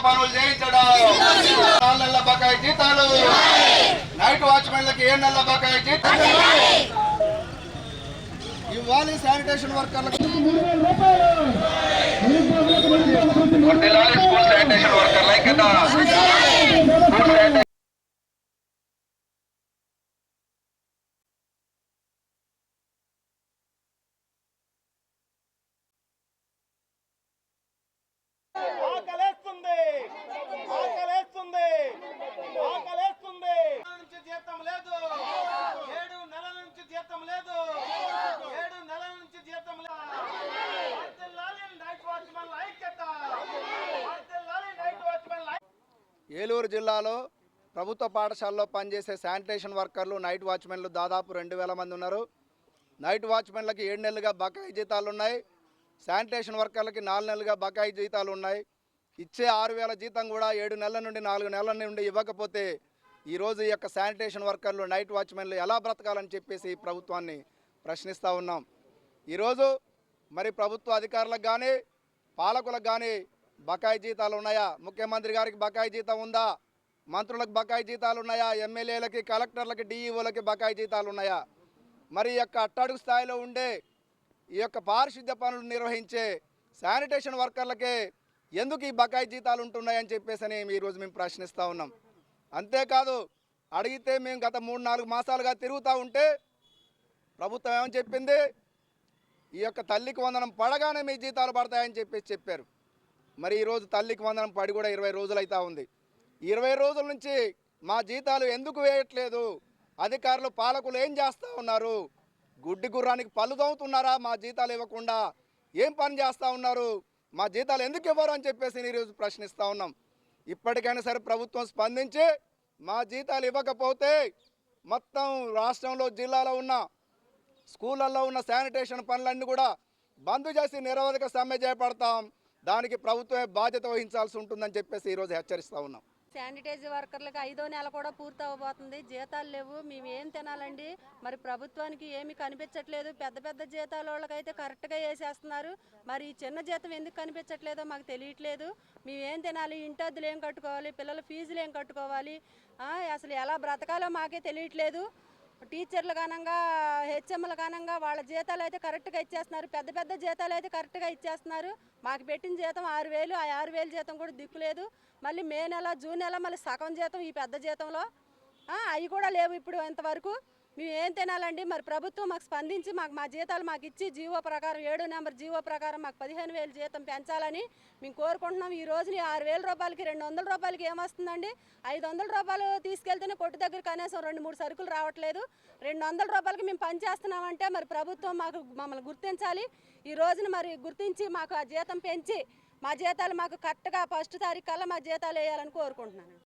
పనులు చేయించడం, 4 నెలల బకాయి జీతాలు, నైట్ వాచ్మెన్లకి 7 నెలల బకాయి జీతాలు ఇవ్వాలి. శానిటేషన్ వర్కర్లకు స్కూల్ శానిటేషన్ వర్కర్ల ఐక్యత. జీతం లేదు, 7 నెలల నుంచి జీతం లేదు, 7 నెలల నుంచి జీతం లేదు. ఏలూరు జిల్లాలో ప్రభుత్వ పాఠశాలలో పనిచేసే శానిటేషన్ వర్కర్లు, నైట్ వాచ్మెన్లు దాదాపు 2000 మంది ఉన్నారు. నైట్ వాచ్మెన్లకి 7 నెలలుగా బకాయి జీతాలు ఉన్నాయి. శానిటేషన్ వర్కర్లకి 4 నెలలుగా బకాయి జీతాలు ఉన్నాయి. ఇచ్చే 6000 జీతం కూడా 7 నెలల నుండి 4 నెలల నుండి ఇవ్వకపోతే ఈరోజు ఈ యొక్క శానిటేషన్ వర్కర్లు, నైట్ వాచ్మెన్లు ఎలా బ్రతకాలని చెప్పేసి ప్రభుత్వాన్ని ప్రశ్నిస్తూ ఉన్నాం. ఈరోజు మరి ప్రభుత్వ అధికారులకు కానీ పాలకులకు కానీ బకాయి జీతాలు ఉన్నాయా? ముఖ్యమంత్రి గారికి బకాయి జీతం ఉందా? మంత్రులకు బకాయి జీతాలు ఉన్నాయా? ఎమ్మెల్యేలకి, కలెక్టర్లకి, డిఈఓలకి బకాయి జీతాలు ఉన్నాయా? మరి ఈ యొక్క అట్టడుగు స్థాయిలో ఉండే ఈ యొక్క పారిశుద్ధ్య పనులు నిర్వహించే శానిటేషన్ వర్కర్లకే ఎందుకు ఈ బకాయి జీతాలు ఉంటున్నాయని చెప్పేసి ఈరోజు మేము ప్రశ్నిస్తూ ఉన్నాం. అంతేకాదు, అడిగితే మేము గత 3-4 మాసాలుగా తిరుగుతూ ఉంటే ప్రభుత్వం ఏమని చెప్పింది? ఈ యొక్క తల్లికి వందనం పడగానే మీ జీతాలు పడతాయని చెప్పారు. మరి ఈరోజు తల్లికి వందనం పడి కూడా 20 రోజులు అవుతా ఉంది. 20 రోజుల నుంచి మా జీతాలు ఎందుకు వేయట్లేదు? అధికారులు, పాలకులు ఏం చేస్తూ ఉన్నారు? గుడ్డి గుర్రానికి పళ్ళు దొవుతున్నారా? మా జీతాలు ఇవ్వకుండా ఏం పని చేస్తూ ఉన్నారు? మా జీతాలు ఎందుకు ఇవ్వరు అని చెప్పేసి ఈరోజు ప్రశ్నిస్తూ ఉన్నాం. ఇప్పటికైనా సరే ప్రభుత్వం స్పందించి మా జీతాలు ఇవ్వకపోతే మొత్తం రాష్ట్రంలో, జిల్లాలో ఉన్న స్కూళ్ళల్లో ఉన్న శానిటేషన్ పనులన్నీ కూడా బంద్ చేసి నిరవధిక సమ్మె చేపడతాం. దానికి ప్రభుత్వమే బాధ్యత వహించాల్సి ఉంటుందని చెప్పేసి ఈరోజు హెచ్చరిస్తూ ఉన్నాం. శానిటైజర్ వర్కర్లకు 5వ నెల కూడా పూర్తి అవ్వబోతుంది. జీతాలు లేవు, మేము ఏం తినాలండి? మరి ప్రభుత్వానికి ఏమి కనిపించట్లేదు. పెద్ద పెద్ద జీతాల వాళ్ళకైతే కరెక్ట్గా వేసేస్తున్నారు. మరి ఈ చిన్న జీతం ఎందుకు కనిపించట్లేదో మాకు తెలియట్లేదు. మేము ఏం తినాలి? ఇంటద్దులు ఏం కట్టుకోవాలి? పిల్లల ఫీజులు ఏం కట్టుకోవాలి? అసలు ఎలా బ్రతకాలో మాకే తెలియట్లేదు. టీచర్లు కానంగా, హెచ్ఎంలు కానంగా వాళ్ళ జీతాలు అయితే కరెక్ట్గా ఇచ్చేస్తున్నారు. పెద్ద పెద్ద జీతాలు అయితే కరెక్ట్గా ఇచ్చేస్తున్నారు. మాకు పెట్టిన జీతం 6000, ఆ 6000 జీతం కూడా దిక్కులేదు. మళ్ళీ మే నెల, జూన్ నెల మళ్ళీ సగం జీతం ఈ పెద్ద జీతంలో అవి కూడా లేవు ఇప్పుడు ఇంతవరకు. మేము ఏం తినాలండి? మరి ప్రభుత్వం మాకు స్పందించి మా జీతాలు మాకు ఇచ్చి జీవో ప్రకారం 7 నెంబర్ జీవో ప్రకారం మాకు 15000 జీతం పెంచాలని మేము కోరుకుంటున్నాం. ఈ రోజుని 6000 రూపాయలకి 200 రూపాయలకి ఏమొస్తుందండి? 500 రూపాయలు తీసుకెళ్తేనే కొట్టు దగ్గర కనీసం 2-3 సరుకులు రావట్లేదు. 200 రూపాయలకి మేము పని చేస్తున్నామంటే మరి ప్రభుత్వం మమ్మల్ని గుర్తించాలి. ఈ రోజున మరి గుర్తించి మాకు ఆ జీతం పెంచి మా జీతాలు మాకు కరెక్ట్గా 1వ తారీఖు కల్లా మా జీతాలు వేయాలని కోరుకుంటున్నాను.